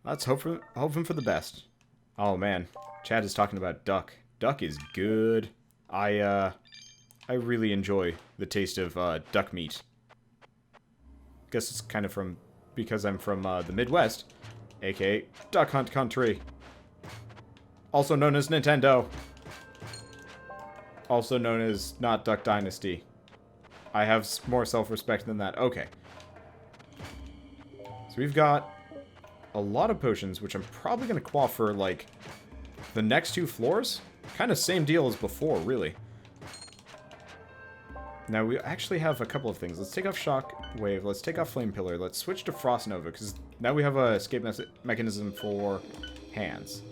Let's hoping for the best. Oh man, Chad is talking about duck. Duck is good. I really enjoy the taste of duck meat. Guess it's kind of because I'm from the Midwest, aka Duck Hunt Country. Also known as Nintendo. Also known as not Duck Dynasty. I have more self-respect than that. Okay. So we've got a lot of potions, which I'm probably going to quaff for, like, the next 2 floors. Kind of same deal as before, really. Now, we actually have a couple of things. Let's take off Shockwave. Let's take off Flame Pillar. Let's switch to Frost Nova, because now we have a escape mechanism for hands.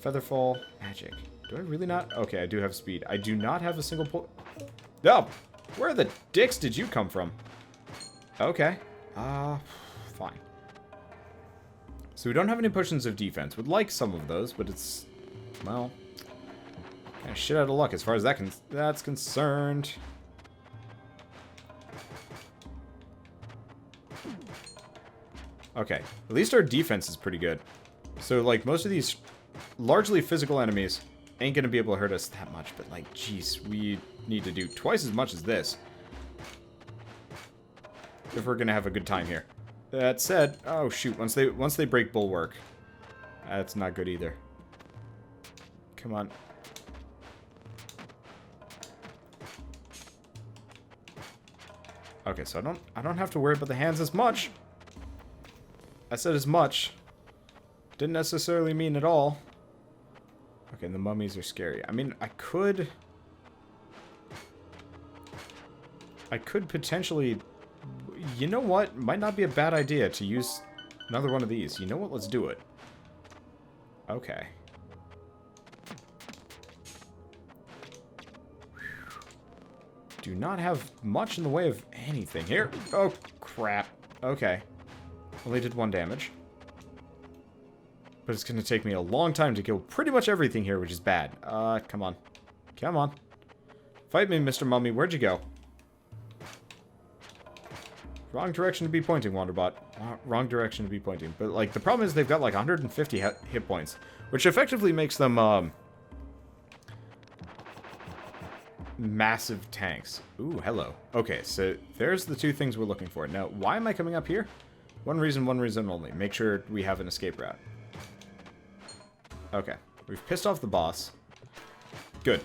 Featherfall. Magic. Do I really not? Okay, I do have speed. I do not have a single pull. No! Where the dicks did you come from? Okay. Fine. So we don't have any potions of defense. Would like some of those, but it's, well, kind of shit out of luck as far as that's concerned. Okay, at least our defense is pretty good. So, like, most of these largely physical enemies ain't gonna be able to hurt us that much, but, like, jeez, we need to do twice as much as this if we're gonna have a good time here. That said, oh shoot, once they break Bulwark, that's not good either. Come on. Okay, so I don't have to worry about the hands as much. I said as much. Didn't necessarily mean at all. Okay, and the mummies are scary. I mean, I could potentially, you know what? Might not be a bad idea to use another one of these. You know what? Let's do it. Okay. Do not have much in the way of anything here. Oh, crap. Okay. Only did 1 damage. But it's going to take me a long time to kill pretty much everything here, which is bad. Come on. Come on. Fight me, Mr. Mummy. Where'd you go? Wrong direction to be pointing, Wanderbot. Wrong direction to be pointing. But, like, the problem is they've got, like, 150 hit points. Which effectively makes them, massive tanks. Ooh, hello. Okay, so there's the 2 things we're looking for. Now, why am I coming up here? One reason only. Make sure we have an escape route. Okay. We've pissed off the boss. Good.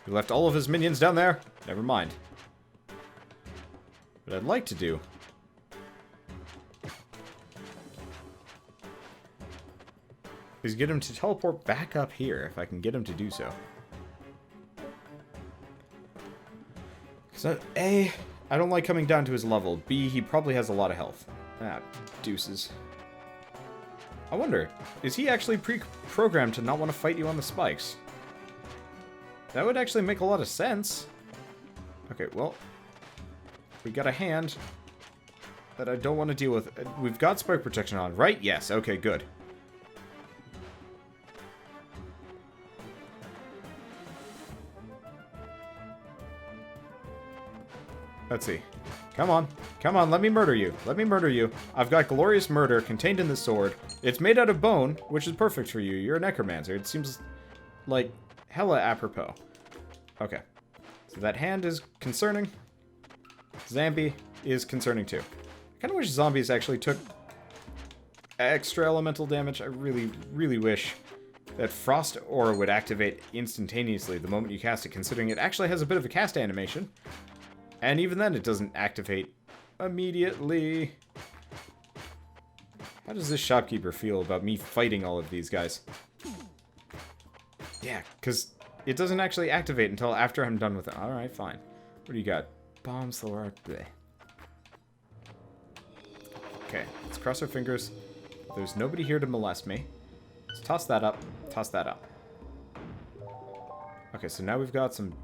We left all of his minions down there. Never mind. What I'd like to do is get him to teleport back up here, if I can get him to do so. So, A, I don't like coming down to his level. B, he probably has a lot of health. Ah, deuces. I wonder, is he actually pre-programmed to not want to fight you on the spikes? That would actually make a lot of sense. Okay, well, we got a hand that I don't want to deal with. We've got spike protection on, right? Yes, okay, good. Let's see. Come on. Come on, let me murder you. Let me murder you. I've got glorious murder contained in the sword. It's made out of bone, which is perfect for you. You're a necromancer. It seems like hella apropos. Okay. So that hand is concerning. Zambi is concerning too. I kind of wish zombies actually took extra elemental damage. I really, really wish that Frost Aura would activate instantaneously the moment you cast it, considering it actually has a bit of a cast animation. And even then, it doesn't activate immediately. How does this shopkeeper feel about me fighting all of these guys? Yeah, because it doesn't actually activate until after I'm done with it. Alright, fine. What do you got? Bombs, Thor, bleh. Okay, let's cross our fingers. There's nobody here to molest me. Let's toss that up. Toss that up. Okay, so now we've got some...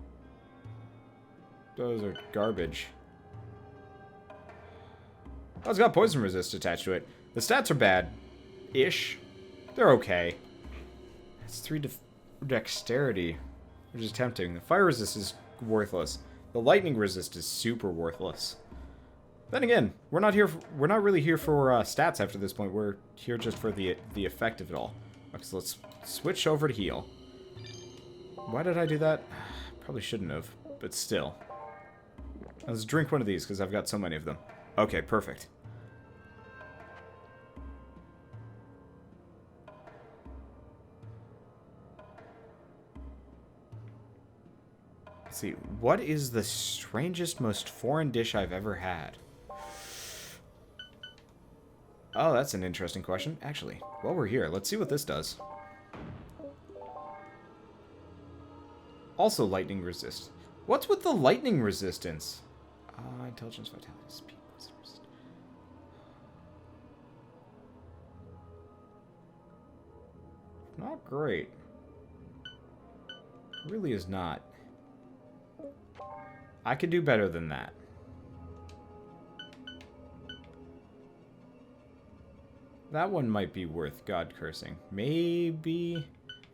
Those are garbage. Oh, it's got poison resist attached to it. The stats are bad-ish. They're okay. It's 3 dexterity, which is tempting. The fire resist is worthless. The lightning resist is super worthless. Then again, we're not really here for stats after this point. We're here just for the effect of it all. Okay, so let's switch over to heal. Why did I do that? Probably shouldn't have, but still. Let's drink one of these because I've got so many of them. Okay, perfect. Let's see, what is the strangest, most foreign dish I've ever had? Oh, that's an interesting question. Actually, while we're here, let's see what this does. Also lightning resist. What's with the lightning resistance? Intelligence, vitality, speed. Not great. It really is not. I could do better than that. That one might be worth God cursing. Maybe.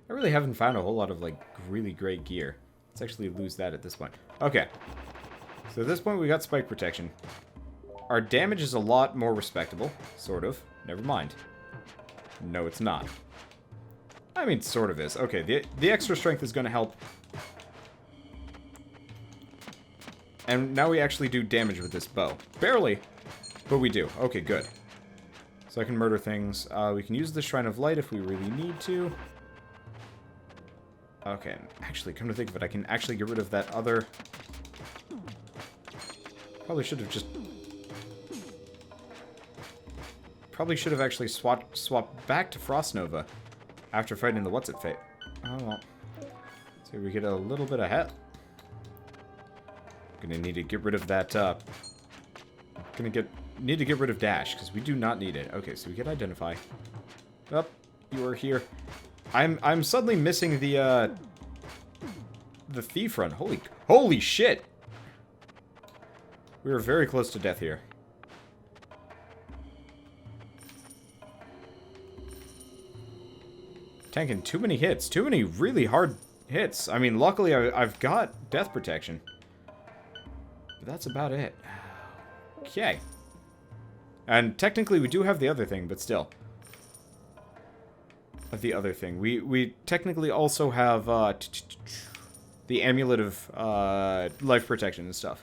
I really haven't found a whole lot of, like, really great gear. Let's actually lose that at this point. Okay. So at this point, we got spike protection. Our damage is a lot more respectable. Sort of. Never mind. No, it's not. I mean, sort of is. Okay, the extra strength is going to help. And now we actually do damage with this bow. Barely, but we do. Okay, good. So I can murder things. We can use the Shrine of Light if we really need to. Okay, actually, come to think of it, I can actually get rid of that other... Probably should have just... Probably should have actually swapped back to Frost Nova after fighting the What's-It-Fate. Oh, well. So we get a little bit ahead. Gonna need to get rid of that, need to get rid of Dash, because we do not need it. Okay, so we get Identify. Oh, you are here. I'm suddenly missing the Thief Run. Holy shit! We are very close to death here. Tanking too many hits. Too many really hard hits. I mean, luckily I've got death protection. But that's about it. Okay. And technically we do have the other thing, but still. The other thing. We technically also have the Amulet of life protection and stuff.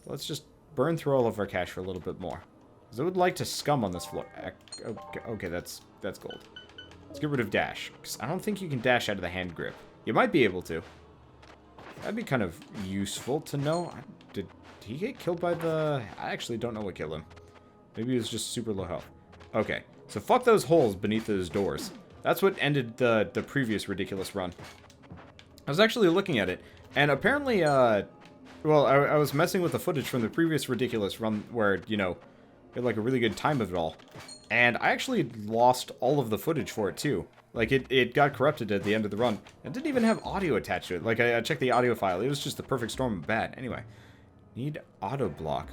Let's just burn through all of our cash for a little bit more. Because I would like to scum on this floor. Okay, that's gold. Let's get rid of dash. Because I don't think you can dash out of the hand grip. You might be able to. That'd be kind of useful to know. Did he get killed by the... I actually don't know what killed him. Maybe he was just super low health. Okay, so fuck those holes beneath those doors. That's what ended the previous ridiculous run. I was actually looking at it, and apparently, well, I was messing with the footage from the previous ridiculous run where, you know, we had like a really good time of it all. And I actually lost all of the footage for it too. Like, it got corrupted at the end of the run. It didn't even have audio attached to it. Like, I checked the audio file. It was just the perfect storm of bad. Anyway, need auto block.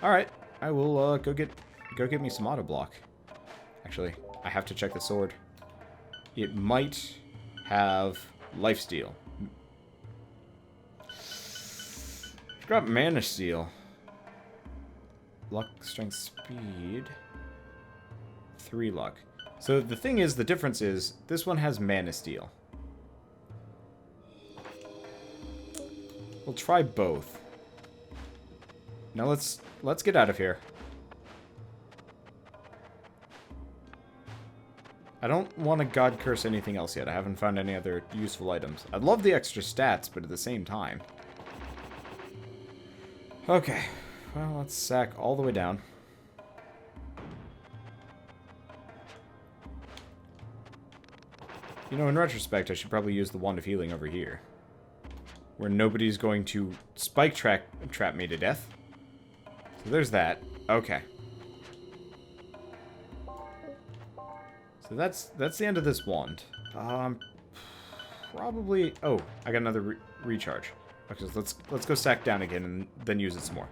Alright, I will go get me some auto block. Actually, I have to check the sword. It might have lifesteal. I've got mana steal. Luck, strength, speed. 3 luck. So the thing is, the difference is, this one has mana steal. We'll try both. Now let's get out of here. I don't want to god curse anything else yet. I haven't found any other useful items. I'd love the extra stats, but at the same time. Okay. Well, let's sack all the way down. You know, in retrospect, I should probably use the Wand of Healing over here. Where nobody's going to spike trap me to death. So there's that. Okay. So that's the end of this wand. Probably... Oh, I got another recharge. Okay, so let's go sack down again and then use it some more.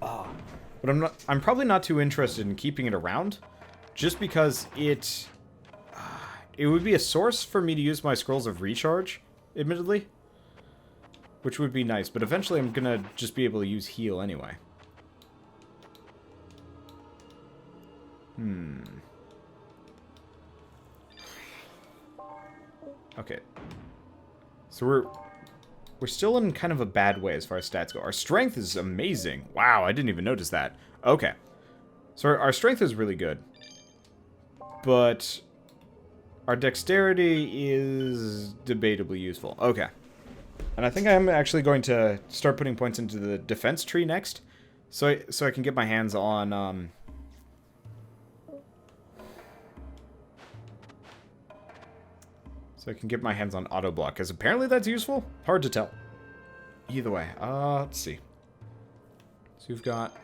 But I'm probably not too interested in keeping it around, just because it would be a source for me to use my scrolls of recharge, admittedly. which would be nice, but eventually I'm gonna just be able to use heal anyway. Okay. So we're still in kind of a bad way as far as stats go. Our strength is amazing. Wow, I didn't even notice that. Okay. So our strength is really good. But our dexterity is debatably useful. Okay. And I think I'm actually going to start putting points into the defense tree next. So I can get my hands on... So I can get my hands on auto block, because apparently that's useful. Hard to tell. Either way, let's see. So we've got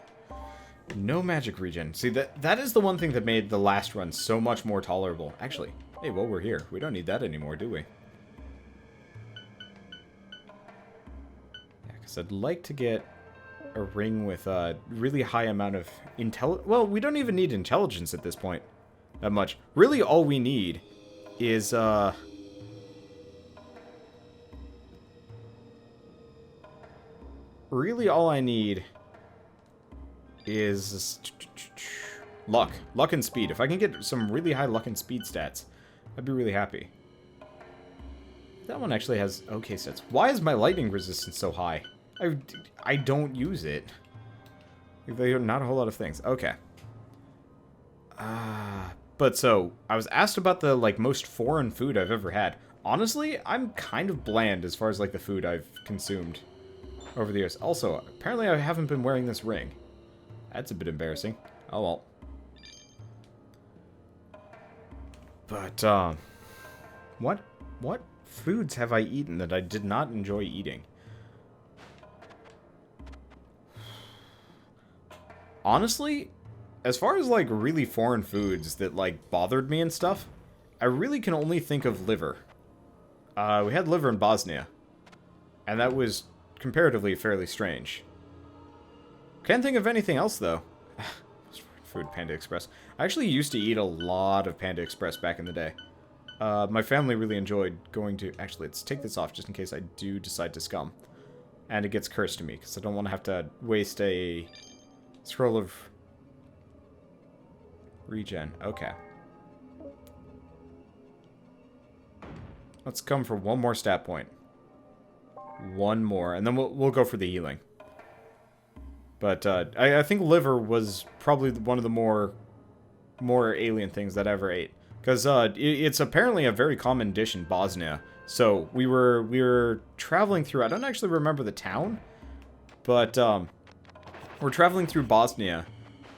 no magic regen. See, that is the one thing that made the last run so much more tolerable. Actually, hey, well, we're here. We don't need that anymore, do we? Yeah, because I'd like to get a ring with a really high amount of intelligence. Well, we don't even need intelligence at this point that much. Really, all we need is, really, all I need is luck. Luck and speed. If I can get some really high luck and speed stats, I'd be really happy. That one actually has okay stats. Why is my lightning resistance so high? I don't use it. They are not a whole lot of things. Okay. But so, I was asked about the, like, most foreign food I've ever had. Honestly, I'm kind of bland as far as, like, the food I've consumed over the years. Also, apparently I haven't been wearing this ring. That's a bit embarrassing. Oh well. But, what foods have I eaten that I did not enjoy eating? Honestly, as far as, like, really foreign foods that, like, bothered me and stuff, I really can only think of liver. We had liver in Bosnia, and that was comparatively fairly strange. Can't think of anything else, though. Food, Panda Express. I actually used to eat a lot of Panda Express back in the day. My family really enjoyed going to... Actually, let's take this off just in case I do decide to scum. And it gets cursed to me, because I don't want to have to waste a scroll of regen. Okay. Let's come for one more stat point. One more, and then we'll go for the healing. But I think liver was probably one of the more alien things that I ever ate, because it's apparently a very common dish in Bosnia. So we were traveling through. I don't actually remember the town, but we're traveling through Bosnia,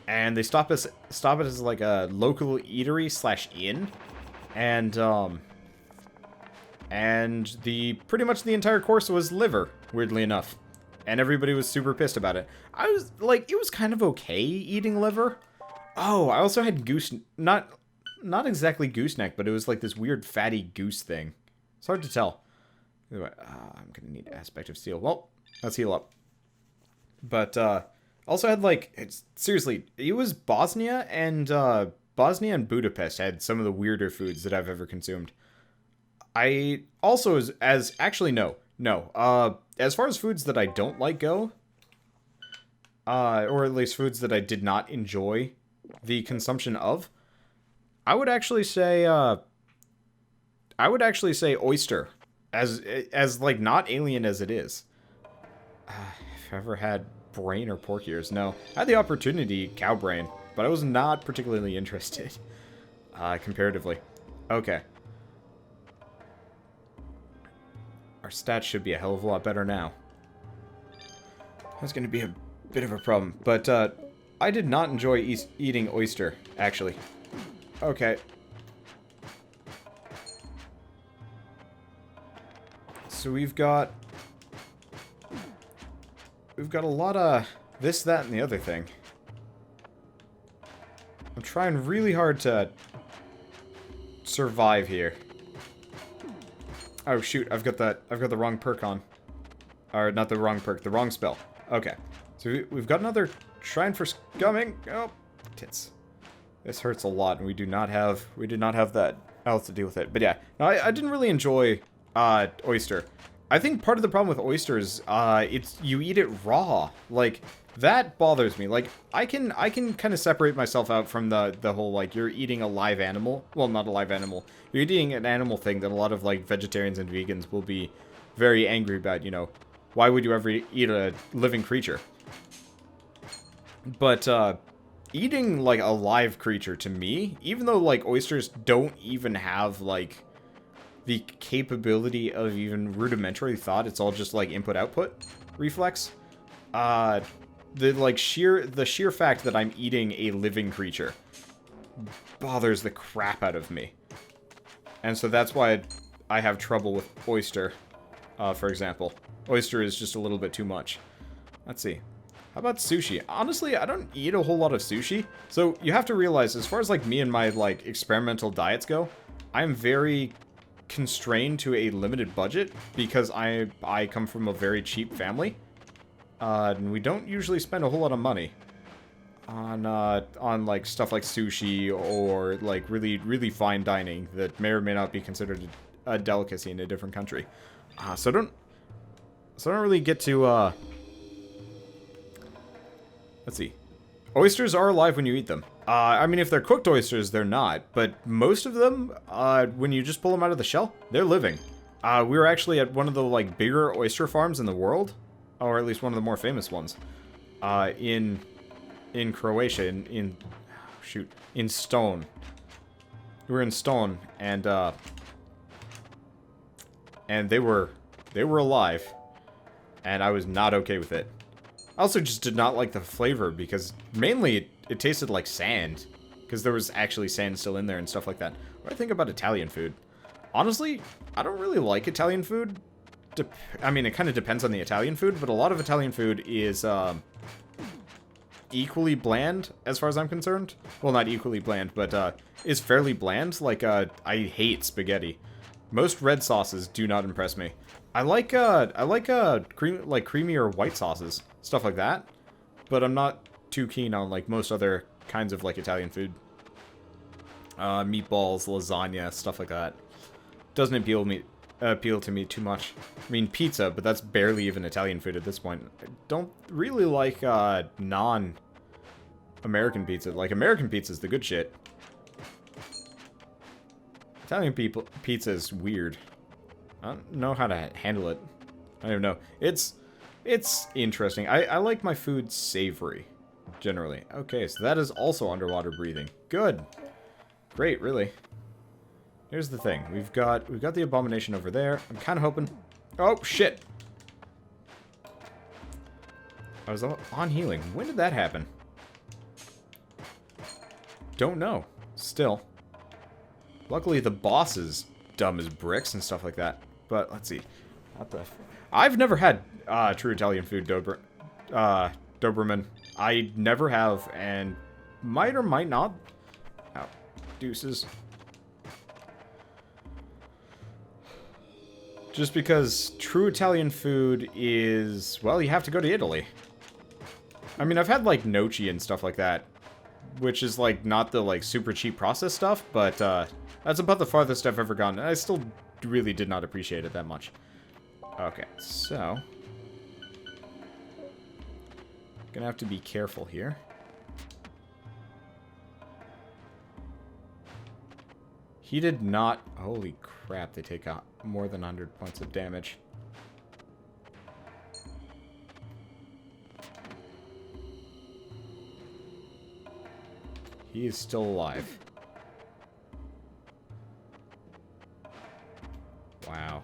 and they stop us as like a local eatery / inn, and pretty much the entire course was liver, weirdly enough. And everybody was super pissed about it. I was, like, it was kind of okay eating liver. Oh, I also had goose... Not exactly gooseneck, but it was like this weird fatty goose thing. It's hard to tell. Anyway, I'm gonna need aspect of steel. Well, let's heal up. But, also had, like... seriously, it was Bosnia and Budapest had some of the weirder foods that I've ever consumed. I also, actually, no. As far as foods that I don't like go, or at least foods that I did not enjoy the consumption of, I would actually say oyster, as like not alien as it is. If I ever had brain or pork ears, no. I had the opportunity cow brain, but I was not particularly interested, comparatively. Okay. Our stats should be a hell of a lot better now. That's going to be a bit of a problem. But, I did not enjoy eating oyster, actually. Okay. So we've got a lot of this, that, and the other thing. I'm trying really hard to survive here. Oh shoot, I've got the wrong perk on. Or not the wrong perk, the wrong spell. Okay. So we've got another shrine for scumming. Oh, tits. This hurts a lot, and we did not have that else to deal with it. But yeah, no, I didn't really enjoy oyster. I think part of the problem with oysters, it's you eat it raw. Like, that bothers me. Like, I can kind of separate myself out from the whole, like, you're eating a live animal. Well, not a live animal. You're eating an animal thing that a lot of, like, vegetarians and vegans will be very angry about, you know. Why would you ever eat a living creature? But, eating, like, a live creature, to me, even though, like, oysters don't even have, like, the capability of even rudimentary thought, it's all just, like, input-output reflex, the sheer fact that I'm eating a living creature bothers the crap out of me. And so that's why I have trouble with oyster, for example. Oyster is just a little bit too much. Let's see. How about sushi? Honestly, I don't eat a whole lot of sushi. So you have to realize, as far as like me and my like experimental diets go, I'm very constrained to a limited budget because I come from a very cheap family. And we don't usually spend a whole lot of money on like stuff like sushi or like really fine dining that may or may not be considered a delicacy in a different country. So I don't really get to let's see. Oysters are alive when you eat them. I mean, if they're cooked oysters, they're not. But most of them, when you just pull them out of the shell, they're living. We were actually at one of the, like, bigger oyster farms in the world. Or at least one of the more famous ones. In Croatia, in Stone. We were in Stone, and they were alive. And I was not okay with it. I also just did not like the flavor because mainly it tasted like sand. Because there was actually sand still in there and stuff like that. What do I think about Italian food? Honestly, I don't really like Italian food. I mean, it kind of depends on the Italian food, but a lot of Italian food is equally bland as far as I'm concerned. Well, not equally bland, but is fairly bland. Like, I hate spaghetti. Most red sauces do not impress me. I like creamy or white sauces, stuff like that. But I'm not too keen on like most other kinds of like Italian food. Meatballs, lasagna, stuff like that. Doesn't appeal to me too much. I mean, pizza, but that's barely even Italian food at this point. I don't really like non-American pizza. Like, American pizza is the good shit. Italian pizza is weird. I don't know how to handle it. I don't even know. It's interesting. I like my food savory, generally. Okay, so that is also underwater breathing. Good. Great, really. Here's the thing. We've got the abomination over there. I'm kind of hoping... Oh, shit! I was on healing. When did that happen? Don't know. Still. Luckily, the boss is dumb as bricks and stuff like that. But, let's see. What the... I've never had true Italian food, Doberman. I never have, and might or might not. Ow. Deuces. Just because true Italian food is... Well, you have to go to Italy. I mean, I've had, like, gnocchi and stuff like that. Which is, like, not the, like, super cheap processed stuff, but, that's about the farthest I've ever gone. And I still really did not appreciate it that much. Okay, so... Gonna have to be careful here. He did not... Holy crap, they take out more than 100 points of damage. He is still alive. Wow.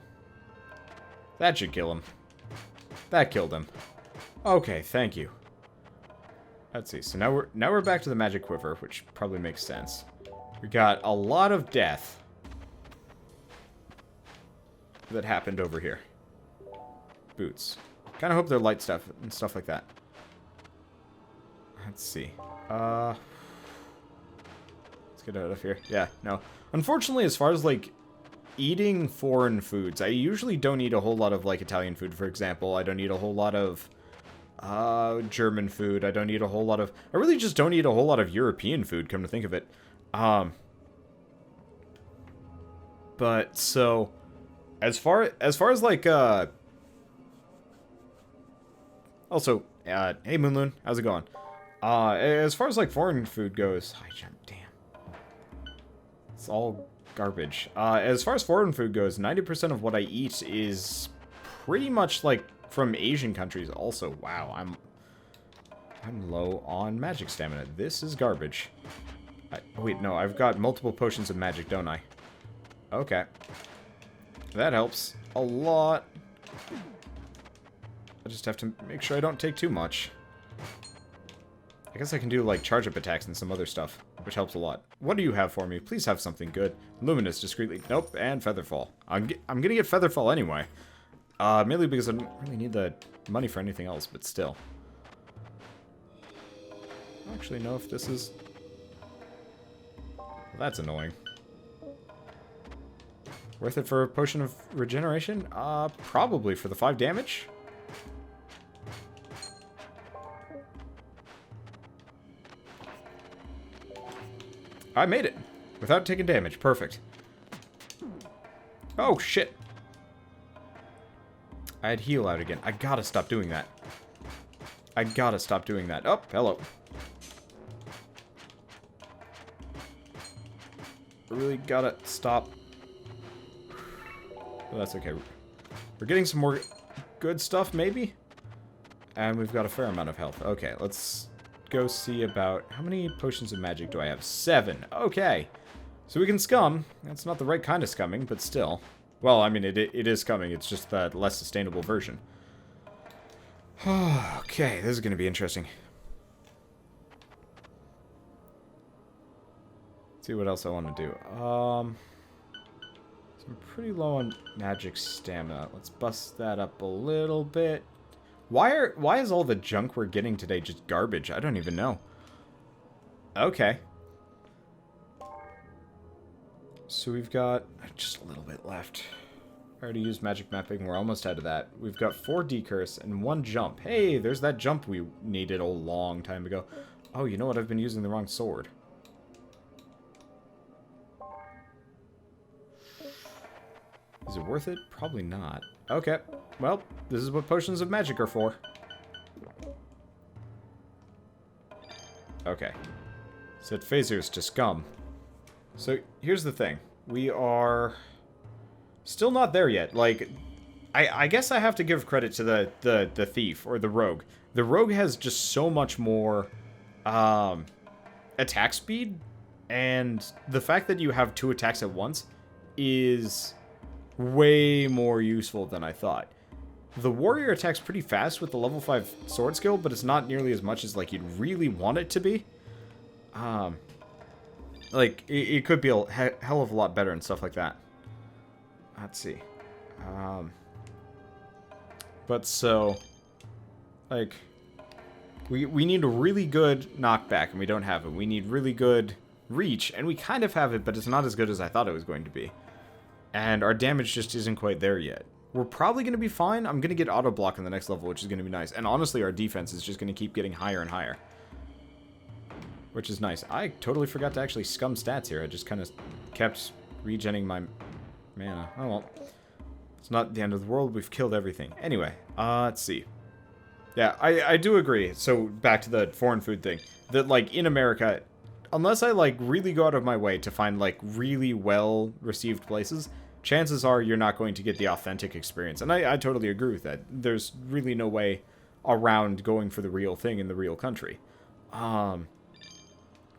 That should kill him. That killed him. Okay, thank you. Let's see. So now we're back to the magic quiver, which probably makes sense. We got a lot of death that happened over here. Boots. Kind of hope they're light stuff and stuff like that. Let's see. Let's get out of here. Yeah, no. Unfortunately, as far as, like, eating foreign foods, I usually don't eat a whole lot of, like, Italian food, for example. I don't eat a whole lot of German food. I don't eat a whole lot of... I really just don't eat a whole lot of European food, come to think of it. But, so... as like also hey Moonloon, how's it going? As far as like foreign food goes, hi jump, damn. It's all garbage. As far as foreign food goes, 90% of what I eat is pretty much like from Asian countries also. Wow, I'm low on magic stamina. This is garbage. Oh wait, no, I've got multiple potions of magic, don't I? Okay. That helps a lot. I just have to make sure I don't take too much. I guess I can do, like, charge-up attacks and some other stuff, which helps a lot. What do you have for me? Please have something good. Luminous, discreetly. Nope, and Featherfall. I'm gonna get Featherfall anyway. Mainly because I don't really need the money for anything else, but still. I don't actually know if this is... Well, that's annoying. Worth it for a potion of regeneration? Probably for the 5 damage. I made it without taking damage. Perfect. Oh, shit. I had heal out again. I gotta stop doing that. I gotta stop doing that. Oh, hello. I really gotta stop. Well, that's okay. We're getting some more good stuff, maybe? And we've got a fair amount of health. Okay, let's go see about... How many potions of magic do I have? 7. Okay. So we can scum. That's not the right kind of scumming, but still. Well, I mean, it is scumming. It's just the less sustainable version. Okay, this is going to be interesting. Let's see what else I want to do. So I'm pretty low on magic stamina. Let's bust that up a little bit. Why is all the junk we're getting today just garbage? I don't even know. Okay. So we've got just a little bit left. I already used magic mapping. We're almost out of that. We've got 4 decurse and 1 jump. Hey, there's that jump we needed a long time ago. Oh, you know what? I've been using the wrong sword. Is it worth it? Probably not. Okay. Well, this is what potions of magic are for. Okay. Set phasers to scum. So, here's the thing. We are still not there yet. Like, I guess I have to give credit to the thief, or the rogue. The rogue has just so much more attack speed, and the fact that you have 2 attacks at once is way more useful than I thought. The warrior attacks pretty fast with the level 5 sword skill, but it's not nearly as much as, like, you'd really want it to be. Like, it could be a hell of a lot better and stuff like that. Let's see. But so, like, we need a really good knockback, and we don't have it. We need really good reach, and we kind of have it, but it's not as good as I thought it was going to be. And our damage just isn't quite there yet. We're probably going to be fine. I'm going to get auto block in the next level, which is going to be nice. And honestly, our defense is just going to keep getting higher and higher. Which is nice. I totally forgot to actually scum stats here. I just kind of kept regenning my mana. Oh well. It's not the end of the world. We've killed everything. Anyway, let's see. Yeah, I do agree. So, back to the foreign food thing. That, like, in America, unless I, like, really go out of my way to find, like, really well-received places, chances are you're not going to get the authentic experience. And I totally agree with that. There's really no way around going for the real thing in the real country.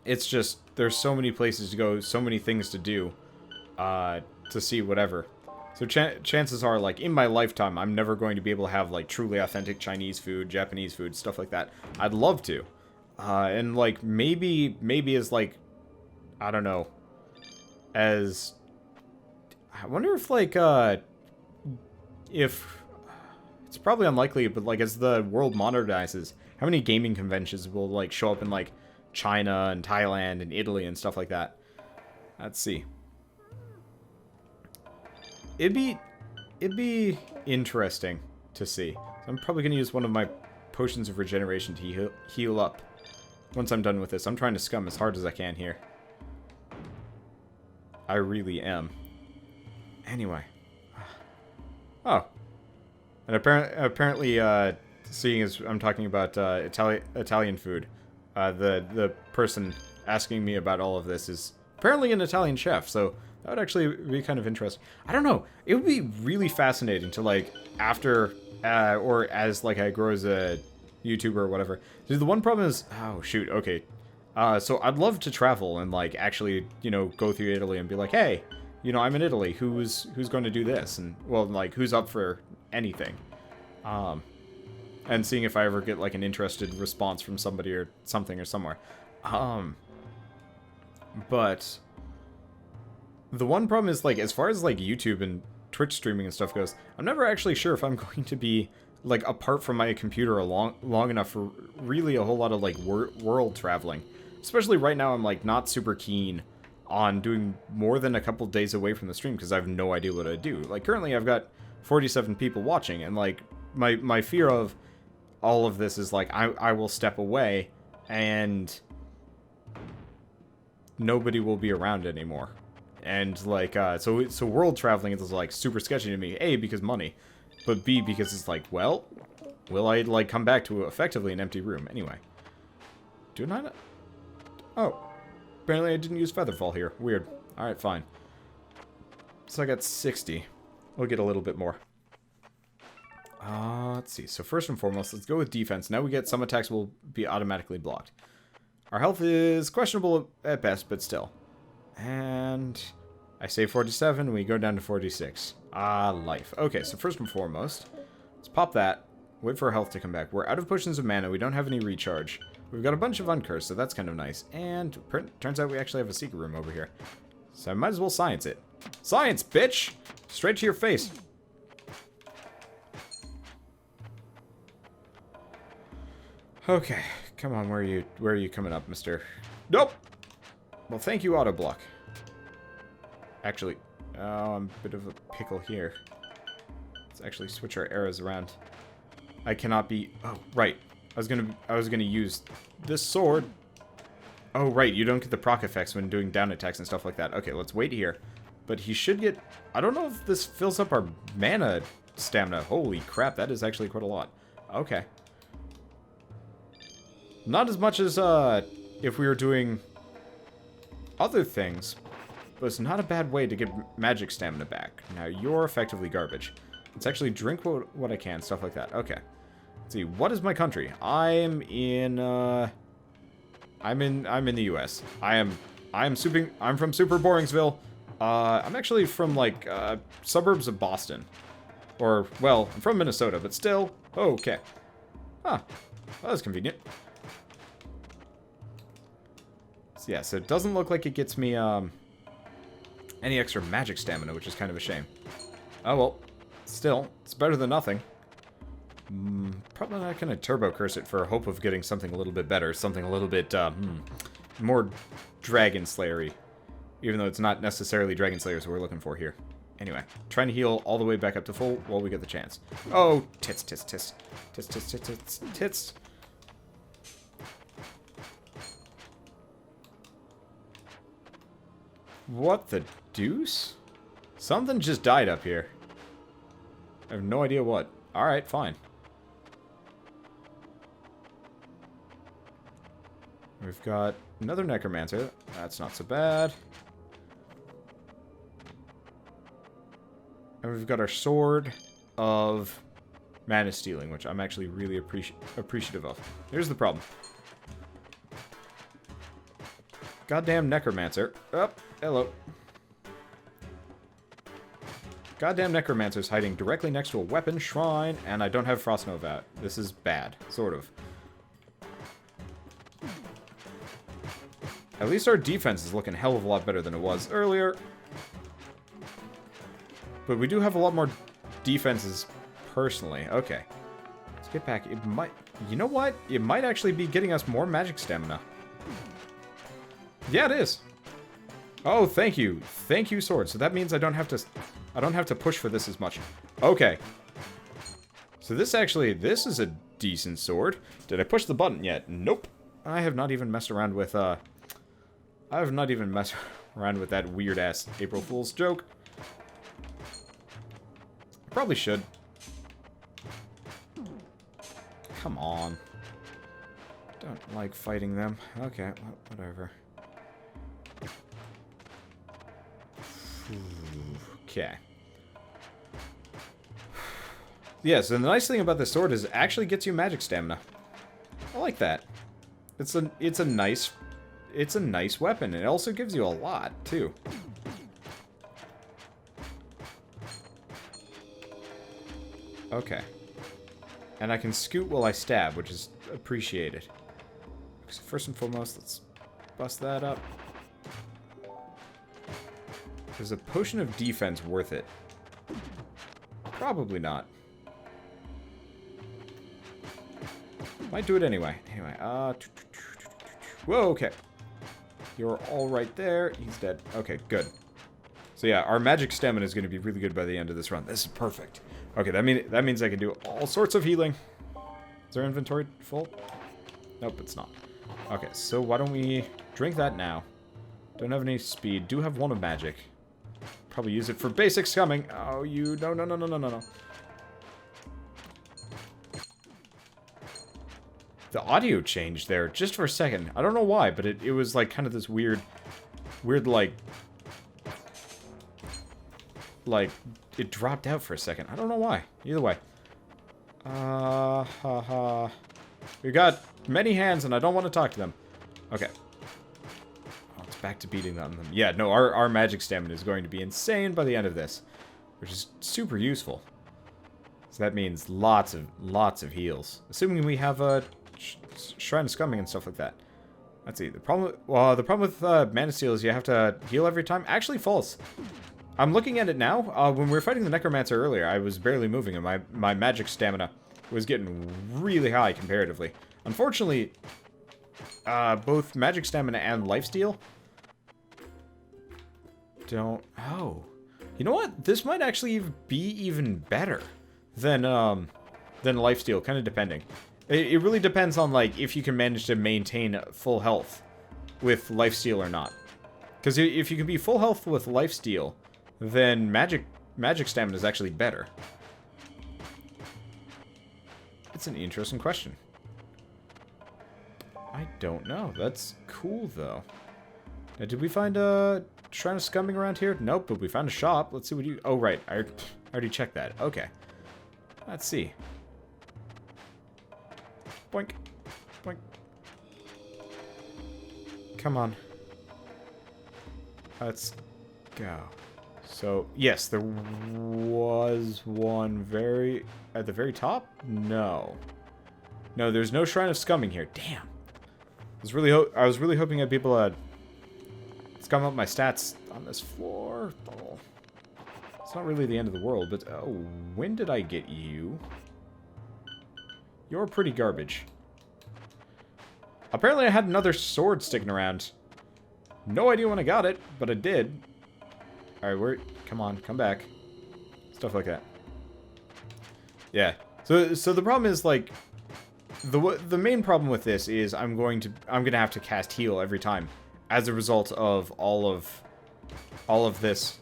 It's just, there's so many places to go, so many things to do, to see whatever. So chances are, like, in my lifetime, I'm never going to be able to have, like, truly authentic Chinese food, Japanese food, stuff like that. I'd love to. And, like, maybe as, like, I don't know, as... I wonder if, like, if... It's probably unlikely, but, like, as the world modernizes, how many gaming conventions will, like, show up in, like, China and Thailand and Italy and stuff like that? Let's see. It'd be interesting to see. I'm probably going to use one of my potions of regeneration to heal up once I'm done with this. I'm trying to scum as hard as I can here. I really am. Anyway. Oh. And apparently, seeing as I'm talking about Italian food, the person asking me about all of this is apparently an Italian chef, so that would actually be kind of interesting. I don't know. It would be really fascinating to, like, after, or as, like, I grow as a YouTuber or whatever. The one problem is, oh, shoot, okay. So I'd love to travel and, like, actually, you know, go through Italy and be like, hey, you know, I'm in Italy. Who's going to do this? And, well, like, who's up for anything? And seeing if I ever get, like, an interested response from somebody or something or somewhere. But the one problem is, like, as far as, like, YouTube and Twitch streaming and stuff goes, I'm never actually sure if I'm going to be, like, apart from my computer long enough for really a whole lot of, like, world traveling. Especially right now, I'm, like, not super keen on doing more than a couple days away from the stream because I have no idea what to do. Like, currently I've got 47 people watching, and, like, my fear of all of this is, like, I will step away and nobody will be around anymore. And, like, so world traveling is, like, super sketchy to me. A, because money. But B, because it's like, well, will I, like, come back to effectively an empty room? Anyway. Do not... Oh. Apparently I didn't use Featherfall here. Weird. Alright, fine. So I got 60. We'll get a little bit more. Let's see. So first and foremost, let's go with defense. Now we get some attacks will be automatically blocked. Our health is questionable at best, but still. And I say 47, we go down to 46. Life. Okay, so first and foremost, let's pop that. Wait for our health to come back. We're out of potions of mana. We don't have any recharge. We've got a bunch of uncursed, so that's kind of nice. And turns out we actually have a secret room over here. So I might as well science it. Science, bitch! Straight to your face. Okay, come on, where are you coming up, mister? Nope! Well, thank you, Autoblock. Actually, oh, I'm a bit of a pickle here. Let's actually switch our arrows around. I cannot be... Oh, right. I was gonna use this sword. Oh, right, you don't get the proc effects when doing down attacks and stuff like that. Okay, let's wait here. But he should get... I don't know if this fills up our mana stamina. Holy crap, that is actually quite a lot. Okay. Not as much as, if we were doing other things, but it's not a bad way to get magic stamina back. Now, you're effectively garbage. Let's actually drink what I can, stuff like that. Okay. Let's see, what is my country? I'm in the US. I'm from Super Boringsville. I'm actually from, like, suburbs of Boston. Or, well, I'm from Minnesota, but still. Okay. Huh. That was convenient. So, yeah, so it doesn't look like it gets me, any extra magic stamina, which is kind of a shame. Oh, well. Still, it's better than nothing. Probably not going to turbo curse it for hope of getting something a little bit better. Something a little bit, more Dragon Slayer-y. Even though it's not necessarily Dragon Slayers we're looking for here. Anyway, trying to heal all the way back up to full while we get the chance. Oh, tits, tits, tits. Tits, tits, tits, tits, tits. What the deuce? Something just died up here. I have no idea what. Alright, fine. We've got another Necromancer. That's not so bad. And we've got our Sword of Mana Stealing, which I'm actually really appreciative of. Here's the problem. Goddamn Necromancer. Oh, hello. Goddamn Necromancer's hiding directly next to a weapon shrine, and I don't have Frost Nova out. This is bad. Sort of. At least our defense is looking a hell of a lot better than it was earlier. But we do have a lot more defenses personally. Okay. Let's get back. It might... You know what? It might actually be getting us more magic stamina. Yeah, it is. Oh, thank you. Thank you, sword. So that means I don't have to push for this as much. Okay. So this is a decent sword. Did I push the button yet? Nope. I have not even messed around with, I have not even messed around with that weird-ass April Fool's joke. Probably should. Come on. Don't like fighting them. Okay, whatever. Okay. Yeah, so the nice thing about this sword is it actually gets you magic stamina. I like that. It's a nice weapon. It also gives you a lot too. Okay. And I can scoot while I stab, which is appreciated. So first and foremost, let's bust that up. Is a potion of defense worth it? Probably not. Might do it anyway. Anyway, whoa, okay. You're all right there. He's dead. Okay, good. So yeah, our magic stamina is going to be really good by the end of this run. This is perfect. Okay, that means I can do all sorts of healing. Is our inventory full? Nope, it's not. Okay, so why don't we drink that now? Don't have any speed. Do have one of magic. Probably use it for basic scumming. Oh, you... No. The audio changed there just for a second. I don't know why, but it was like kind of this weird, like, it dropped out for a second. I don't know why. Either way. We got many hands and I don't want to talk to them. Okay. Oh, it's back to beating on them. Yeah, no, our magic stamina is going to be insane by the end of this, which is super useful. So that means lots of heals. Assuming we have a Shrine of Scumming and stuff like that. Let's see. The problem with Mana Steel is you have to heal every time. Actually, false. I'm looking at it now. When we were fighting the Necromancer earlier, I was barely moving, and my magic stamina was getting really high comparatively. Unfortunately, both magic stamina and lifesteal don't... Oh. You know what? This might actually be even better than lifesteal, kind of depending. It really depends on, like, if you can manage to maintain full health with lifesteal or not. Because if you can be full health with lifesteal, then magic stamina is actually better. It's an interesting question. I don't know. That's cool, though. Now, did we find a Shrine of Scumming around here? Nope, but we found a shop. Let's see what you... Oh, right. I already checked that. Okay. Let's see. Boink. Boink. Come on. Let's go. So, yes, there was one at the very top? No. No, there's no Shrine of Scumming here. Damn. I was really hoping I'd be able to scum up my stats on this floor. Oh. It's not really the end of the world, but... Oh, when did I get you? You're pretty garbage. Apparently I had another sword sticking around. No idea when I got it, but I did. Alright, come on, come back. Stuff like that. Yeah. So the problem is, like, the main problem with this is I'm gonna have to cast heal every time as a result of all of this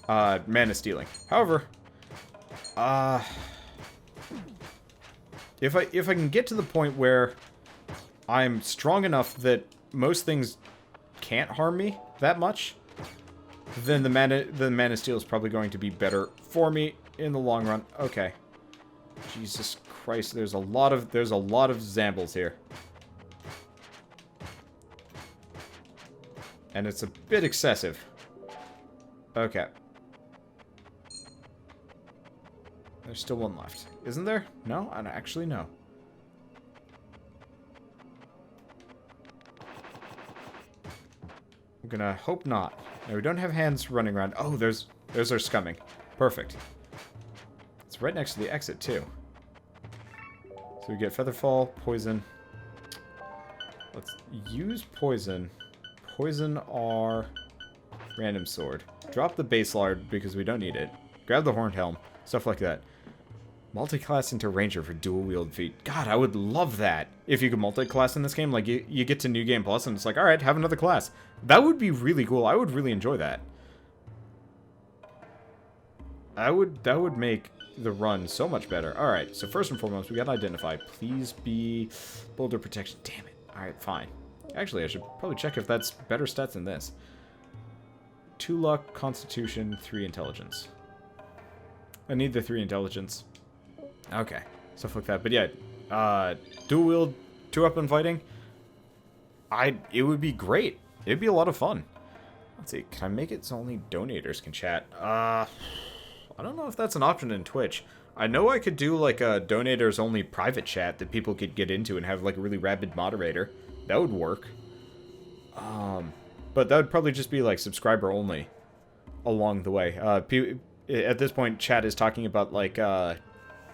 mana stealing. However, if I can get to the point where I'm strong enough that most things can't harm me that much, then the mana steal is probably going to be better for me in the long run. Okay. Jesus Christ, there's a lot of Zambles here. And it's a bit excessive. Okay. There's still one left. Isn't there? No? Actually, no. I'm gonna hope not. No, we don't have hands running around. Oh, there's our scumming. Perfect. It's right next to the exit, too. So we get Featherfall, Poison. Let's use Poison. Poison our Random Sword. Drop the Base Lard because we don't need it. Grab the Horned Helm. Stuff like that. Multiclass into Ranger for dual wield feat. God, I would love that. If you could multiclass in this game, like you get to New Game Plus and it's like, alright, have another class. That would be really cool. I would really enjoy that. that would make the run so much better. Alright, so first and foremost, we gotta identify. Please be boulder protection. Damn it. Alright, fine. Actually, I should probably check if that's better stats than this. 2 luck, constitution, 3 intelligence. I need the 3 intelligence. Okay, stuff like that. But yeah, dual wield, 2-weapon fighting. It would be great. It'd be a lot of fun. Let's see, can I make it so only donators can chat? I don't know if that's an option in Twitch. I know I could do like a donators only private chat that people could get into and have like a really rabid moderator. That would work. But that would probably just be like subscriber only along the way. At this point, chat is talking about like kind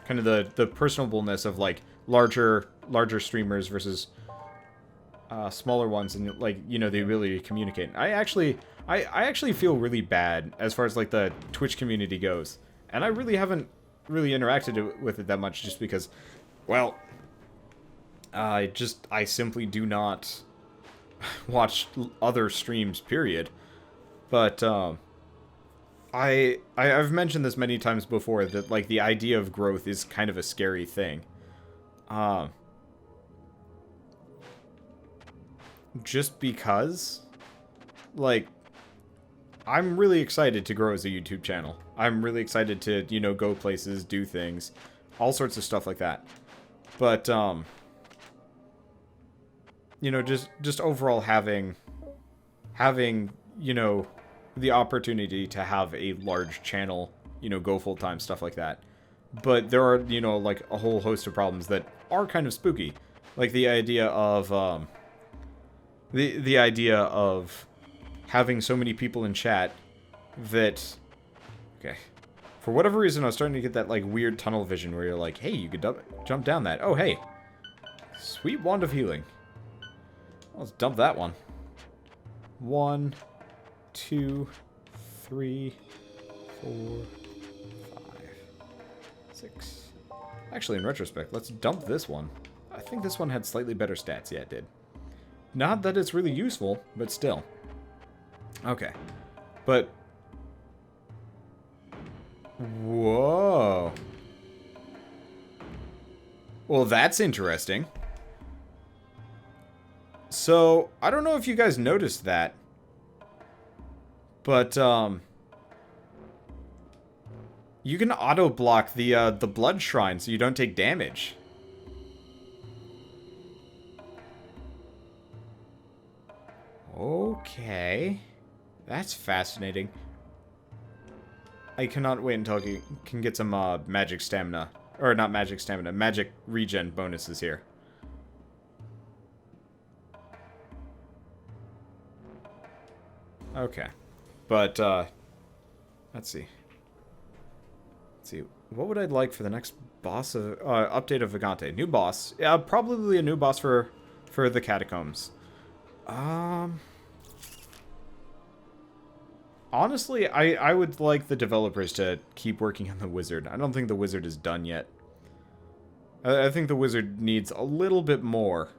of the personableness of like larger streamers versus smaller ones, and like, you know, the ability to communicate. I actually feel really bad as far as like the Twitch community goes, and I really haven't really interacted with it that much, just because, well, I simply do not watch other streams, period. But I've mentioned this many times before, that like the idea of growth is kind of a scary thing. Just because, like, I'm really excited to grow as a YouTube channel. I'm really excited to, you know, go places, do things, all sorts of stuff like that. But, you know, just overall having, you know, the opportunity to have a large channel, you know, go full-time, stuff like that. But there are, you know, like a whole host of problems that are kind of spooky. Like the idea of, the idea of having so many people in chat that, okay, for whatever reason, I was starting to get that, like, weird tunnel vision where you're like, hey, you could jump down that. Oh, hey, sweet wand of healing. Let's dump that one. 1, 2, 3, 4, 5, 6. Actually, in retrospect, let's dump this one. I think this one had slightly better stats. Yeah, it did. Not that it's really useful, but still. Okay. But... whoa. Well, that's interesting. So, I don't know if you guys noticed that. But, you can auto-block the blood shrine so you don't take damage. Okay. That's fascinating. I cannot wait until I can get some magic stamina. Or not magic stamina, magic regen bonuses here. Okay. But, let's see. Let's see. What would I like for the next boss of, update of Vagante? New boss. Yeah, probably a new boss for the catacombs. Honestly, I would like the developers to keep working on the wizard. I don't think the wizard is done yet. I think the wizard needs a little bit more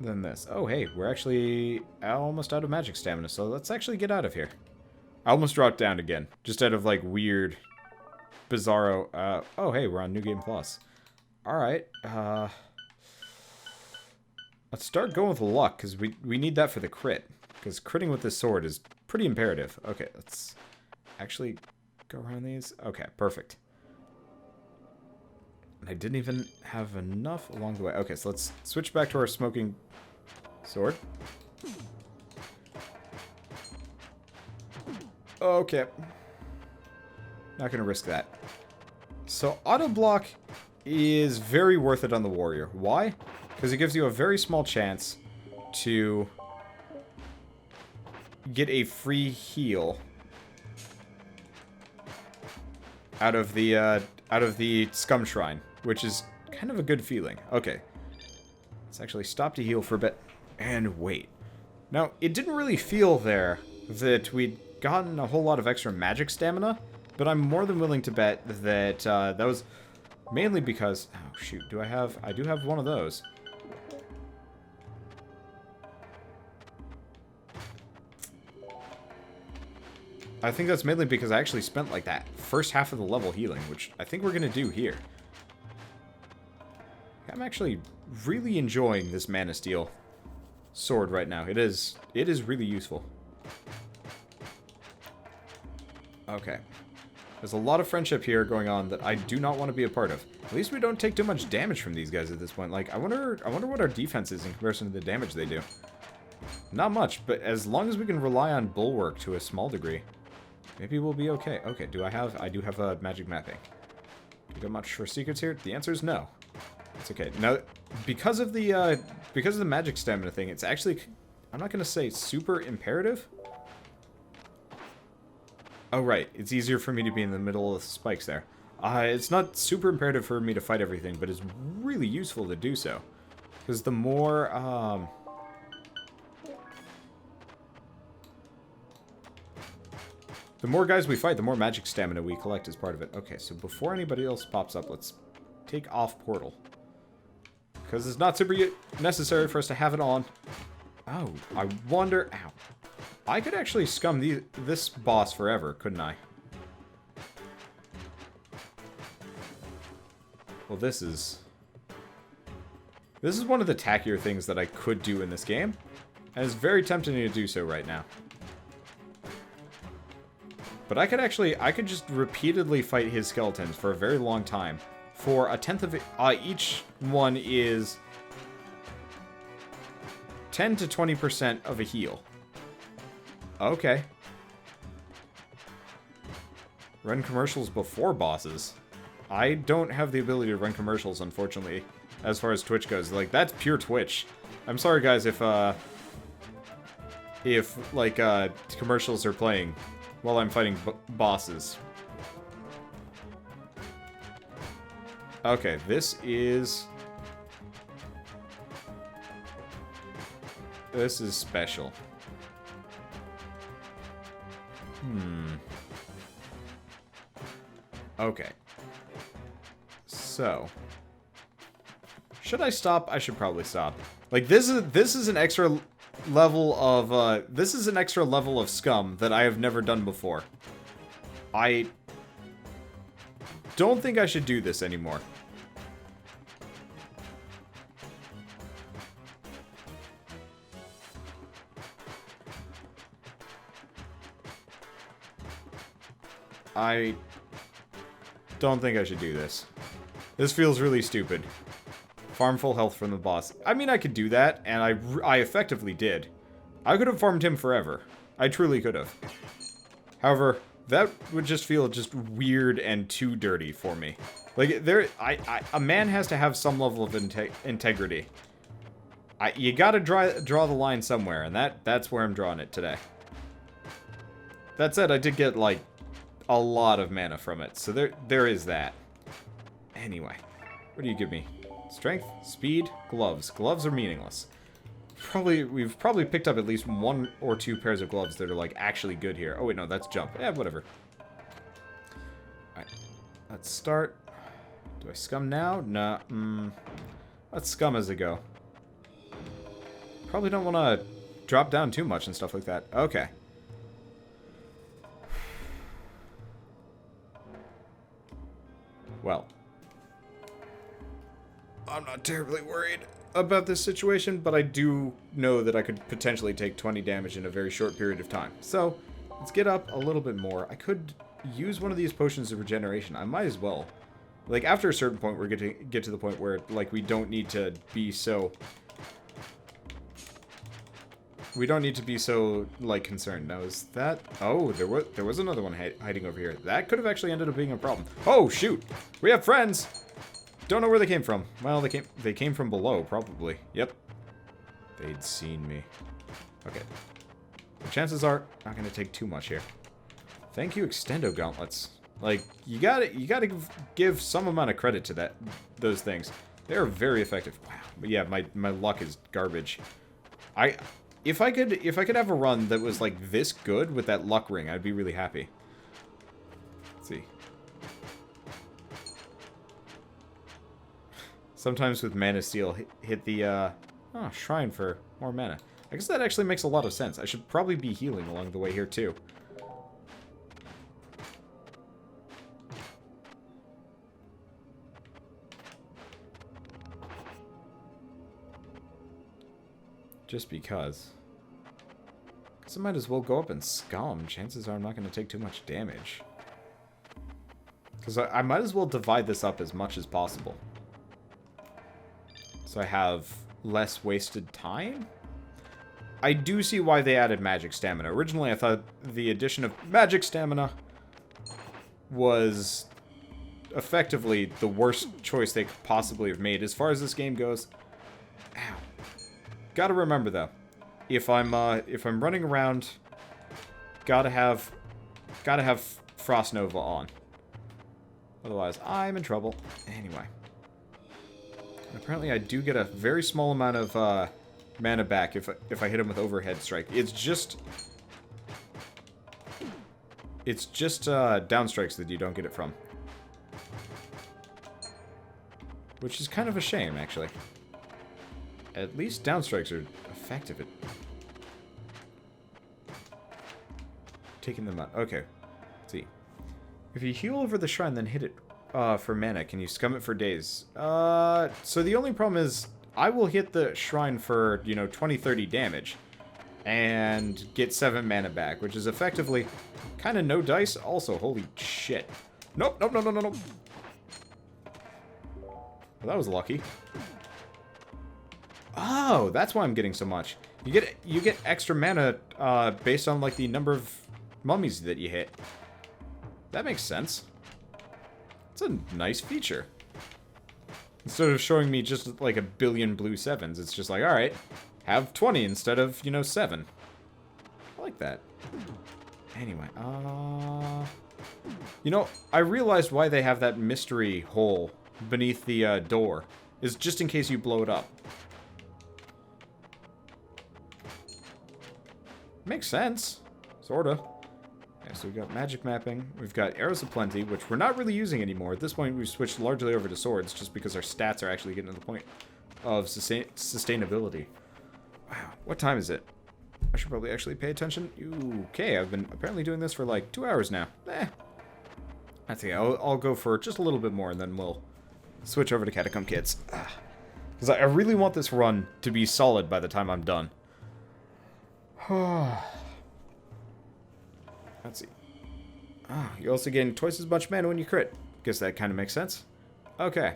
than this. Oh, hey, we're actually almost out of magic stamina, so let's actually get out of here. I almost dropped down again, just out of, like, weird, bizarro, oh, hey, we're on New Game Plus. Alright, let's start going with luck, because we need that for the crit. Because critting with this sword is pretty imperative. Okay, let's actually go around these. Okay, perfect. And I didn't even have enough along the way. Okay, so let's switch back to our smoking sword. Okay. Not gonna risk that. So, auto block is very worth it on the warrior. Why? Because it gives you a very small chance to get a free heal out of the Scum Shrine, which is kind of a good feeling. Okay. Let's actually stop to heal for a bit and wait. Now, it didn't really feel there that we'd gotten a whole lot of extra magic stamina, but I'm more than willing to bet that that was mainly because... oh, shoot. I do have one of those. I think that's mainly because I actually spent, like, that first half of the level healing, which I think we're going to do here. I'm actually really enjoying this Mana Steel sword right now. It is really useful. Okay. There's a lot of friendship here going on that I do not want to be a part of. At least we don't take too much damage from these guys at this point. Like, I wonder what our defense is in comparison to the damage they do. Not much, but as long as we can rely on bulwark to a small degree, maybe we'll be okay. Okay, I do have a magic mapping. Do we got much for secrets here? The answer is no. It's okay. Now, because of the magic stamina thing, it's actually, I'm not gonna say super imperative. Oh right, it's easier for me to be in the middle of the spikes there. It's not super imperative for me to fight everything, but it's really useful to do so. Because the more, the more guys we fight, the more magic stamina we collect as part of it. Okay, so before anybody else pops up, let's take off portal. Because it's not super necessary for us to have it on. Oh, I wonder... Ow. I could actually scum this boss forever, couldn't I? Well, this is one of the tackier things that I could do in this game. And it's very tempting to do so right now. But I could just repeatedly fight his skeletons for a very long time. For a tenth of it, each one is 10 to 20% of a heal. Okay. Run commercials before bosses. I don't have the ability to run commercials, unfortunately, as far as Twitch goes. Like, that's pure Twitch. I'm sorry, guys, if commercials are playing while I'm fighting bosses. Okay, this is special. Okay. So, should I stop? I should probably stop. Like, this is an extra level of Scum that I have never done before. I don't think I should do this anymore. I don't think I should do this. This feels really stupid. Farm full health from the boss. I mean, I could do that, and I effectively did. I could have farmed him forever. I truly could have. However, that would just feel just weird and too dirty for me. Like, a man has to have some level of integrity. You gotta draw the line somewhere, and that's where I'm drawing it today. That said, I did get, like, a lot of mana from it, so there is that. Anyway, what do you give me? Strength, speed, gloves. Gloves are meaningless. We've probably picked up at least 1 or 2 pairs of gloves that are, like, actually good here. Oh, wait, no, that's jump. Yeah, whatever. Alright, let's start. Do I scum now? Nah, let's scum as I go. Probably don't want to drop down too much and stuff like that. Okay. Well, I'm not terribly worried about this situation, but I do know that I could potentially take 20 damage in a very short period of time. So, let's get up a little bit more. I could use one of these potions of regeneration. I might as well. Like, after a certain point, we're going to get to the point where, like, we don't need to be so... like, concerned. Now, is that... Oh, there was another one hiding over here. That could have actually ended up being a problem. Oh, shoot! We have friends! Don't know where they came from. Well, they came from below, probably. Yep. They'd seen me. Okay. The chances are, not going to take too much here. Thank you, Extendo Gauntlets. Like, you gotta give some amount of credit to those things. They are very effective. Wow. But yeah, my luck is garbage. If I could have a run that was like this good with that luck ring, I'd be really happy. Let's see. Sometimes with Mana Steel, hit the shrine for more mana. I guess that actually makes a lot of sense. I should probably be healing along the way here too. Just because. Because I might as well go up and Scum. Chances are I'm not going to take too much damage. Because I might as well divide this up as much as possible. So I have less wasted time? I do see why they added magic stamina. Originally, I thought the addition of magic stamina was effectively the worst choice they could possibly have made as far as this game goes. Ow. Gotta remember, though, if I'm running around, gotta have Frost Nova on. Otherwise, I'm in trouble. Anyway. Apparently, I do get a very small amount of mana back if I hit him with Overhead Strike. It's just down strikes that you don't get it from. Which is kind of a shame, actually. At least down strikes are effective at taking them out. Okay. Let's see. If you heal over the shrine, then hit it for mana, can you scum it for days? So the only problem is I will hit the shrine for, 20, 30 damage and get 7 mana back, which is effectively kind of no dice. Also, holy shit. Nope, nope, no, no, no, no. Well, that was lucky. Oh, that's why I'm getting so much. You get extra mana based on like the number of mummies that you hit. That makes sense. It's a nice feature. Instead of showing me just like a billion blue 7s, it's just like, alright, have 20 instead of, 7. I like that. Anyway, I realized why they have that mystery hole beneath the door. Is just in case you blow it up. Makes sense. Sorta. Okay, so we've got magic mapping. We've got arrows of plenty, which we're not really using anymore. At this point, we've switched largely over to swords, just because our stats are actually getting to the point of sustainability. Wow, what time is it? I should probably actually pay attention. Okay, I've been apparently doing this for like 2 hours now. That's okay. I'll go for just a little bit more, and then we'll switch over to Catacomb Kids. Because I really want this run to be solid by the time I'm done. Let's see. You also gain twice as much mana when you crit. Guess that kind of makes sense. Okay.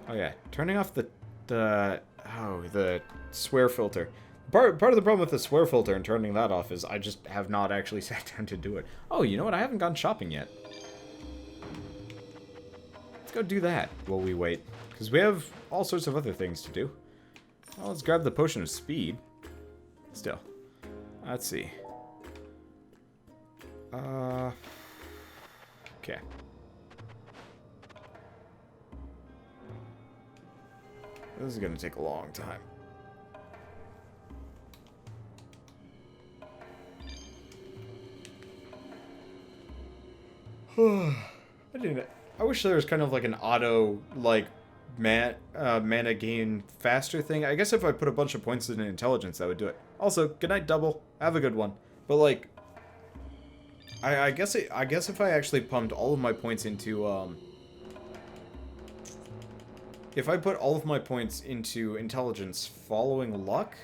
Oh yeah, turning off the swear filter. Part of the problem with the swear filter and turning that off is I just have not actually sat down to do it. Oh, you know what? I haven't gone shopping yet. Let's go do that while we wait, because we have all sorts of other things to do. Well, let's grab the potion of speed. Still. Let's see. Okay. This is gonna take a long time. I wish there was kind of like an auto, like, mana gain faster thing. I guess if I put a bunch of points in intelligence, that would do it. Also, good night, double. Have a good one. But like, I guess if I actually pumped all of my points into if I put all of my points into intelligence following luck,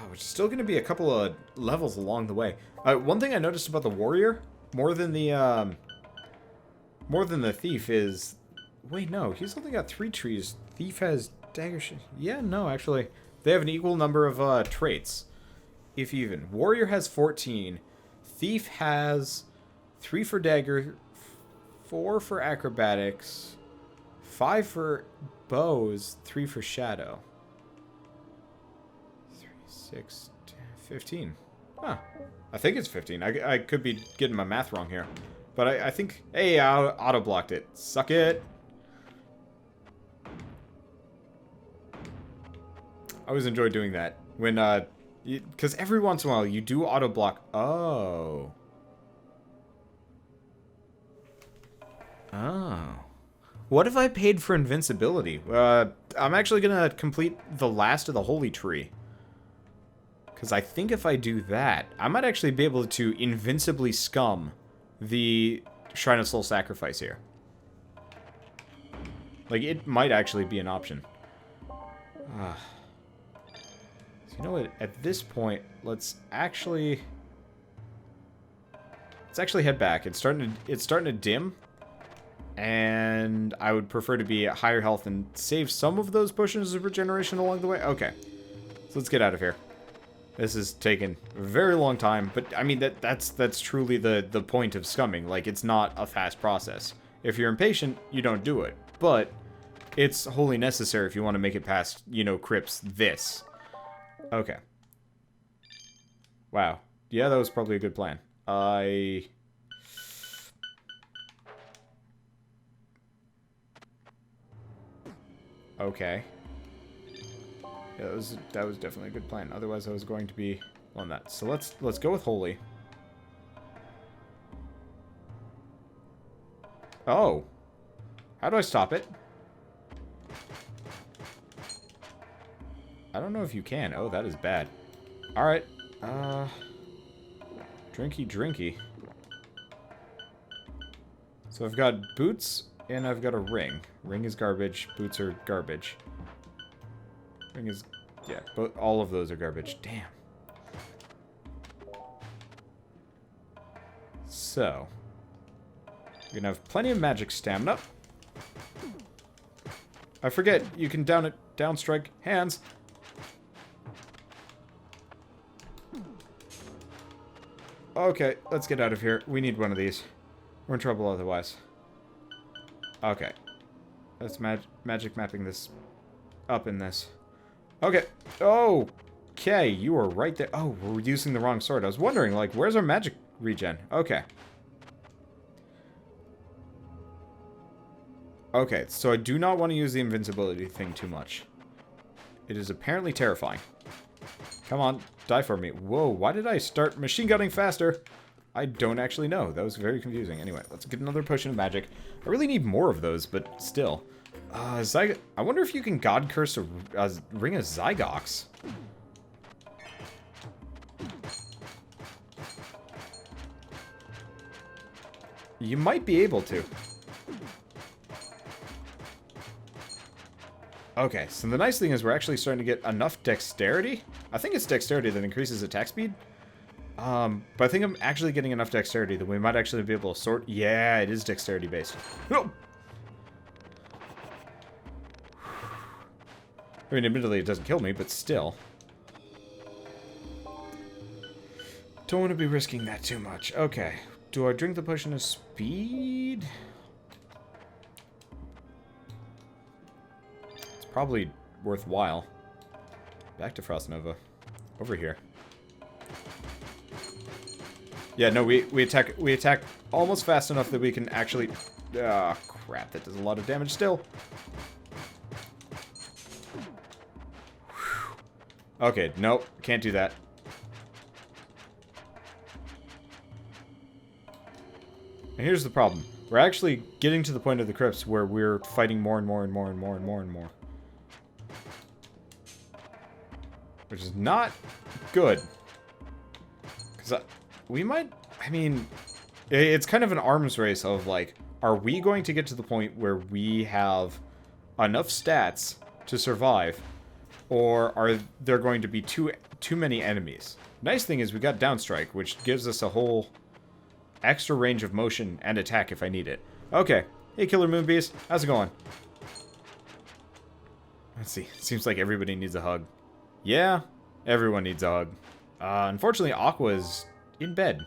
which is still going to be a couple of levels along the way. One thing I noticed about the warrior, more than the thief, is, wait, no, he's only got 3 trees. Thief has dagger. Yeah, no, actually, they have an equal number of traits, if even. Warrior has 14. Thief has 3 for dagger, 4 for acrobatics, 5 for bows, 3 for shadow. 3, 6, 10, 15. Huh. I think it's 15. I could be getting my math wrong here. But I think... Hey, I auto-blocked it. Suck it. I always enjoy doing that. When, because every once in a while, you do auto-block... Oh. Oh. What if I paid for invincibility? I'm actually gonna complete the last of the Holy Tree. Because I think if I do that, I might actually be able to invincibly scum the Shrine of Soul Sacrifice here. Like, it might actually be an option. So you know what? At this point, let's actually head back. It's starting to dim, and I would prefer to be at higher health and save some of those potions of regeneration along the way. Okay, so let's get out of here. This has taken a very long time, but I mean that's truly the point of scumming. Like, it's not a fast process. If you're impatient, you don't do it, but it's wholly necessary if you want to make it past, you know, crypts this. Okay. Wow. Yeah, that was probably a good plan. Okay. Yeah, that was definitely a good plan. Otherwise, I was going to be on that. So let's go with holy. Oh. How do I stop it? I don't know if you can. Oh, that is bad. Alright. Drinky drinky. So I've got boots and I've got a ring. Ring is garbage. Boots are garbage. Ring is... yeah, but all of those are garbage. Damn. So. You're gonna have plenty of magic stamina. I forget, you can downstrike hands. Okay, let's get out of here. We need one of these. We're in trouble otherwise. Okay. Let's magic mapping this up in this. Okay. Okay, you are right there. Oh, we're using the wrong sword. I was wondering, like, where's our magic regen? Okay. Okay, so I do not want to use the invincibility thing too much. It is apparently terrifying. Come on, die for me. Whoa, why did I start machine gunning faster? I don't actually know. That was very confusing. Anyway, let's get another potion of magic. I really need more of those, but still. I wonder if you can God Curse a Ring of Zygox. You might be able to. Okay, so the nice thing is we're actually starting to get enough dexterity. I think it's dexterity that increases attack speed. But I think I'm actually getting enough dexterity that we might actually be able to sort... yeah, it is dexterity based. Oh! I mean, admittedly, it doesn't kill me, but still. Don't want to be risking that too much. Okay. Do I drink the potion of speed? It's probably worthwhile. Back to Frost Nova. Over here. Yeah, no, we attack almost fast enough that we can actually... ah, crap, that does a lot of damage still. Okay, nope, can't do that. And here's the problem. We're actually getting to the point of the crypts where we're fighting more and more and more and more and more and more. Which is not good. Because we might... I mean, it's kind of an arms race of, like, are we going to get to the point where we have enough stats to survive? Or are there going to be too many enemies? Nice thing is we got Downstrike, which gives us a whole extra range of motion and attack if I need it. Okay. Hey, Killer Moonbeast. How's it going? Let's see. Seems like everybody needs a hug. Yeah, everyone needs a hug. Unfortunately, Aqua's in bed.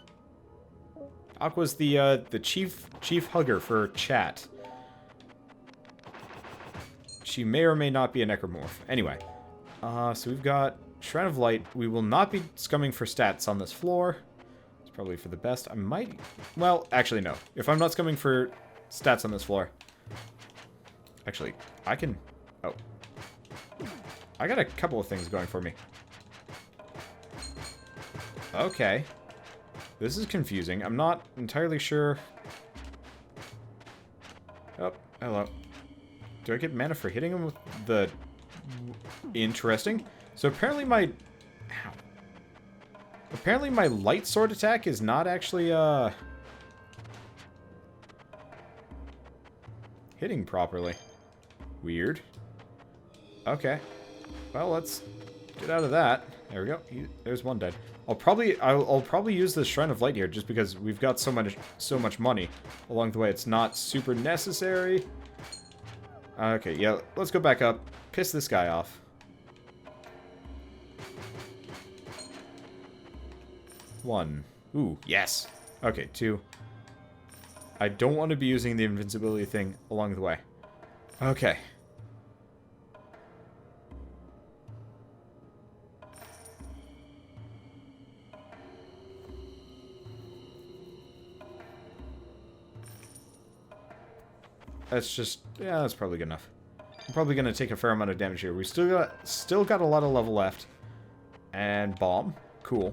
Aqua's the chief hugger for chat. She may or may not be a necromorph. Anyway. So we've got Shrine of Light. We will not be scumming for stats on this floor. It's probably for the best. I might... well, actually, no. If I'm not scumming for stats on this floor... actually, I can... oh. I got a couple of things going for me. Okay. This is confusing. I'm not entirely sure... oh, hello. Do I get mana for hitting him with the... interesting. So apparently my... ow. Apparently my light sword attack is not actually, hitting properly. Weird. Okay. Well, let's get out of that. There we go. There's one dead. I'll probably use the Shrine of Light here just because we've got so much money along the way. It's not super necessary. Okay, yeah, let's go back up. Piss this guy off. 1. Ooh, yes. Okay, 2. I don't want to be using the invincibility thing along the way. Okay. That's just, yeah, that's probably good enough. I'm probably going to take a fair amount of damage here. We still got a lot of level left. And bomb. Cool.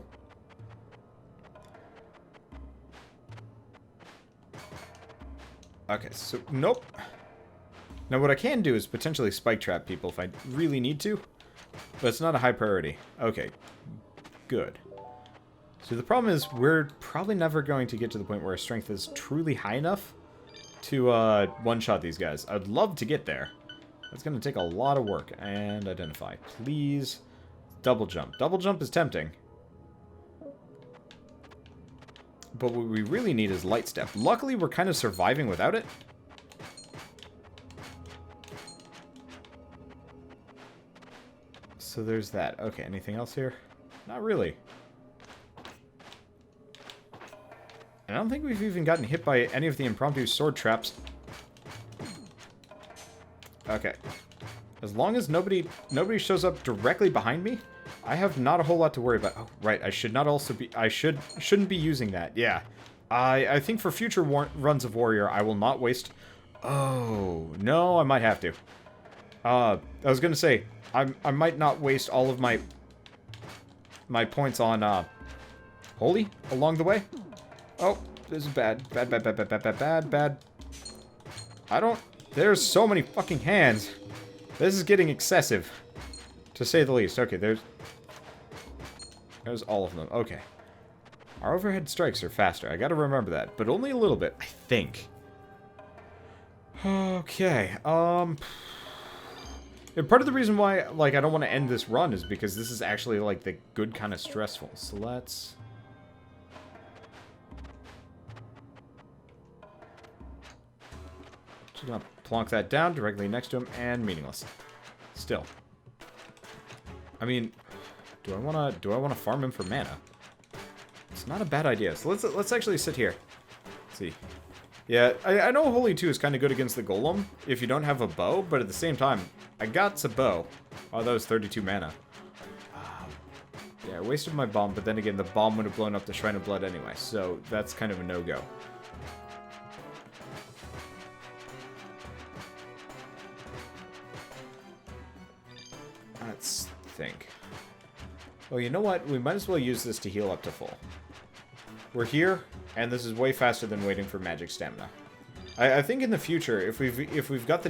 Okay, so, nope. Now what I can do is potentially spike trap people if I really need to. But it's not a high priority. Okay, good. So the problem is we're probably never going to get to the point where our strength is truly high enough to one-shot these guys. I'd love to get there. That's going to take a lot of work. And identify. Please. Double jump. Double jump is tempting. But what we really need is light step. Luckily, we're kind of surviving without it. So there's that. Okay, anything else here? Not really. I don't think we've even gotten hit by any of the impromptu sword traps. Okay. As long as nobody shows up directly behind me, I have not a whole lot to worry about. Oh, right. I should not also be... shouldn't be using that. Yeah. I think for future runs of Warrior, I will not waste... Oh, no, I might have to. I was going to say, I might not waste all of my points on Holy along the way. Oh, this is bad. Bad. I don't... There's so many fucking hands. This is getting excessive, to say the least. Okay, there's all of them. Okay. Our overhead strikes are faster. I gotta remember that. But only a little bit, I think. Okay, and part of the reason why, like, I don't want to end this run is because this is actually, like, the good kind of stressful. So let's... Just gonna plonk that down directly next to him, and meaningless. Still. I mean, do I wanna farm him for mana? It's not a bad idea. So let's actually sit here. Let's see. Yeah, I know Holy 2 is kind of good against the Golem if you don't have a bow, but at the same time, I got a bow. Oh, that was 32 mana. Yeah, I wasted my bomb, but then again, the bomb would have blown up the Shrine of Blood anyway, so that's kind of a no-go. Let's think. Well, you know what? We might as well use this to heal up to full. We're here, and this is way faster than waiting for magic stamina. I think in the future, if we've got the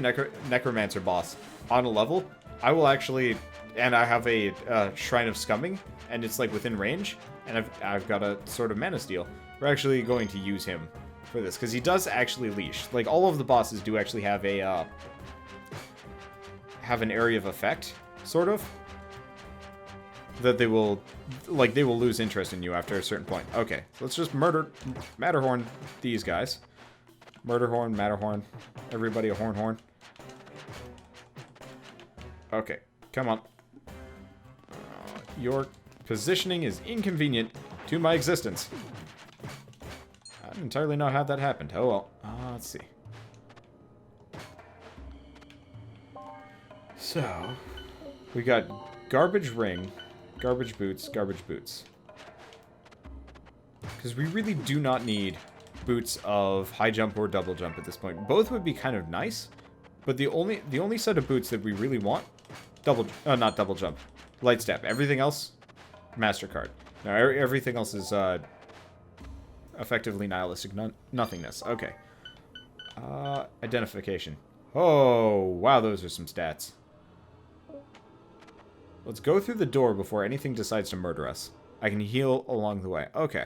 Necromancer boss on a level, I will actually, and I have a Shrine of Scumming, and it's like within range, and I've got a sort of mana steal. We're actually going to use him for this because he does actually leash. Like all of the bosses do actually have a have an area of effect, sort of. That they will lose interest in you after a certain point. Okay, let's just Matterhorn these guys. Murderhorn, Matterhorn, everybody a horn. Okay, come on. Your positioning is inconvenient to my existence. I don't entirely know how that happened. Oh well. Let's see. So, we got garbage ring. Garbage boots. Because we really do not need boots of high jump or double jump at this point. Both would be kind of nice, but the only set of boots that we really want, not double jump, light step. Everything else, MasterCard. Now everything else is effectively nihilistic nothingness. Okay. Identification. Oh wow, those are some stats. Let's go through the door before anything decides to murder us. I can heal along the way. Okay.